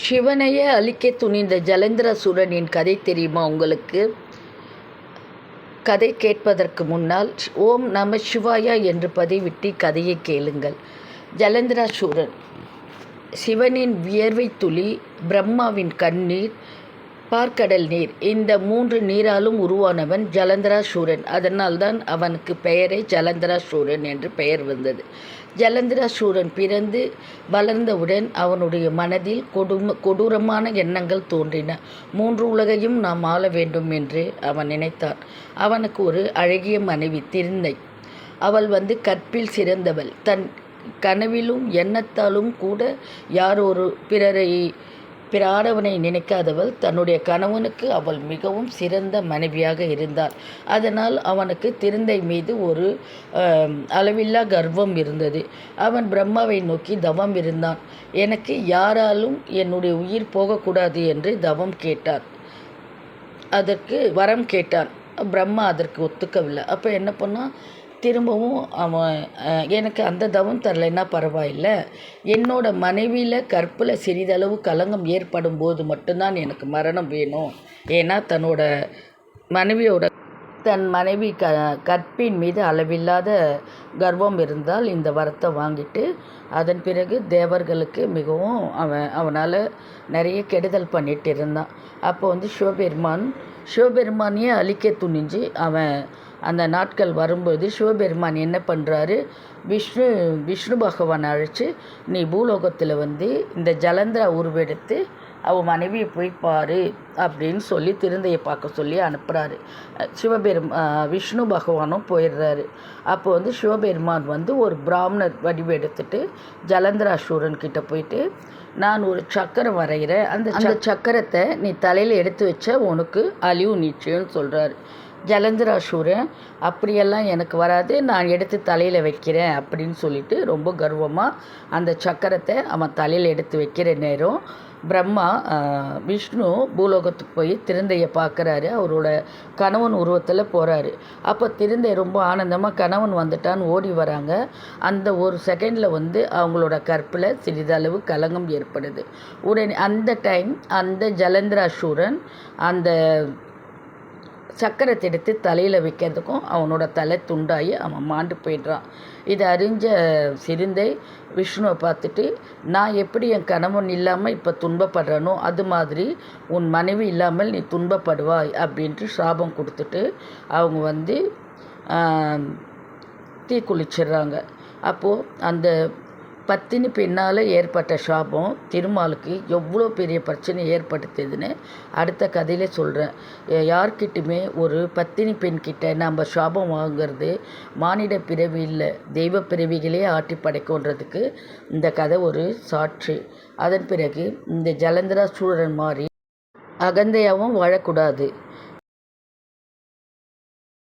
சிவனையே அழிக்க துணிந்த ஜலந்தராசுரனின் கதை தெரியுமா உங்களுக்கு? கதை கேட்பதற்கு முன்னால் ஓம் நம சிவாயா என்று பதிவிட்டு கதையை கேளுங்கள். ஜலந்தராசுரன் சிவனின் வியர்வை துளி, பிரம்மாவின் கண்ணீர், பார்க்கடல் நீர், இந்த 3 நீராலும் உருவானவன் ஜலந்தராசுரன். அதனால்தான் அவனுக்கு பெயரே ஜலந்தராசுரன் என்று பெயர் வந்தது. ஜலந்தராசுரன் பிறந்து வளர்ந்தவுடன் அவனுடைய மனதில் கொடூரமான எண்ணங்கள் தோன்றின. 3 உலகையும் நாம் ஆள வேண்டும் என்று அவன் நினைத்தான். அவனுக்கு ஒரு அழகிய மனைவி திருந்தை. அவள் கற்பில் சிறந்தவள். தன் கனவிலும் எண்ணத்தாலும் கூட யாரொரு பிறாடவனை நினைக்காதவள். தன்னுடைய கணவனுக்கு அவள் மிகவும் சிறந்த மனைவியாக இருந்தாள். அதனால் அவனுக்கு திருந்தை மீது ஒரு அளவில்லா கர்வம் இருந்தது. அவன் பிரம்மாவை நோக்கி தவம் இருந்தான். எனக்கு யாராலும் என்னுடைய உயிர் போகக்கூடாது என்று தவம் கேட்டான். அதற்கு வரம் கேட்டான். பிரம்மா அதற்கு ஒத்துக்கவில்லை. அப்போ என்ன பண்ணான்? திரும்பவும் அவன் எனக்கு அந்த தவம் தரலைன்னா பரவாயில்லை, என்னோட மனைவியில் கற்பில் சிறிதளவு கலங்கம் ஏற்படும் போது மட்டும்தான் எனக்கு மரணம் வேணும். ஏன்னா தன் மனைவி கற்பின் மீது அளவில்லாத கர்வம் இருந்தால் இந்த வரத்தை வாங்கிட்டு அதன் பிறகு தேவர்களுக்கு மிகவும் அவனால் நிறைய கெடுதல் பண்ணிட்டு இருந்தான். அப்போ சிவபெருமானையே அழிக்க துணிஞ்சு அவன் அந்த நாட்கள் வரும்போது சிவபெருமான் என்ன பண்ணுறாரு? விஷ்ணு பகவான் அழைச்சி, நீ பூலோகத்தில் இந்த ஜலந்தரா உருவெடுத்து அவன் மனைவியை போய் பாரு அப்படின்னு சொல்லி திருந்தையை பார்க்க சொல்லி அனுப்புகிறாரு. விஷ்ணு பகவானும் போயிடுறாரு. அப்போ சிவபெருமான் ஒரு பிராமணர் வடிவெடுத்துட்டு ஜலந்தராசுரன் கிட்ட போயிட்டு, நான் ஒரு சக்கரம் வரைகிறேன், அந்த சக்கரத்தை நீ தலையில் எடுத்து வச்ச உனக்கு அழிவு நிச்சயம்னு சொல்கிறாரு. ஜலந்தராசுரன், அப்படியெல்லாம் எனக்கு வராது, நான் எடுத்து தலையில் வைக்கிறேன் அப்படின்னு சொல்லிட்டு ரொம்ப கர்வமாக அந்த சக்கரத்தை அவன் தலையில் எடுத்து வைக்கிற நேரம் விஷ்ணு பூலோகத்துக்கு போய் திருந்தையை பார்க்குறாரு. அவரோட கணவன் உருவத்தில் போகிறாரு. அப்போ திருந்தை ரொம்ப ஆனந்தமாக கணவன் வந்துட்டான்னு ஓடி வராங்க. அந்த ஒரு செகண்டில் அவங்களோட கற்பில் சிறிதளவு கலங்கம் ஏற்படுது. உடனே அந்த டைம் அந்த ஜலந்தராசுரன் அந்த சக்கரத்தை எடுத்து தலையில் வைக்கிறதுக்கும் அவனோட தலை துண்டாகி அவன் மாண்டு போய்ட்றான். இதை அறிஞ்ச சிறுந்தை விஷ்ணுவை பார்த்துட்டு, நான் எப்படி என் கணவன் இல்லாமல் இப்போ துன்பப்படுறனோ அது மாதிரி உன் மனைவி இல்லாமல் நீ துன்பப்படுவாய் அப்படின்ட்டு சாபம் கொடுத்துட்டு அவங்க தீக்குளிச்சிடுறாங்க. அப்போது அந்த பத்தினி பெண்ணால் ஏற்பட்ட சாபம் திருமாலுக்கு எவ்வளோ பெரிய பிரச்சனை ஏற்படுத்துதுன்னு அடுத்த கதையில சொல்கிறேன். யார்கிட்டையுமே ஒரு பத்தினி பெண்கிட்ட நம்ம சாபம் வாங்கிறது மானிட பிறவி இல்லை, தெய்வ பிறவிகளே ஆட்டி படைக்கும்ன்றதுக்கு இந்த கதை ஒரு சாட்சி. அதன் பிறகு இந்த ஜலந்தராசுரன் மாதிரி அகந்தையாகவும் வாழக்கூடாது.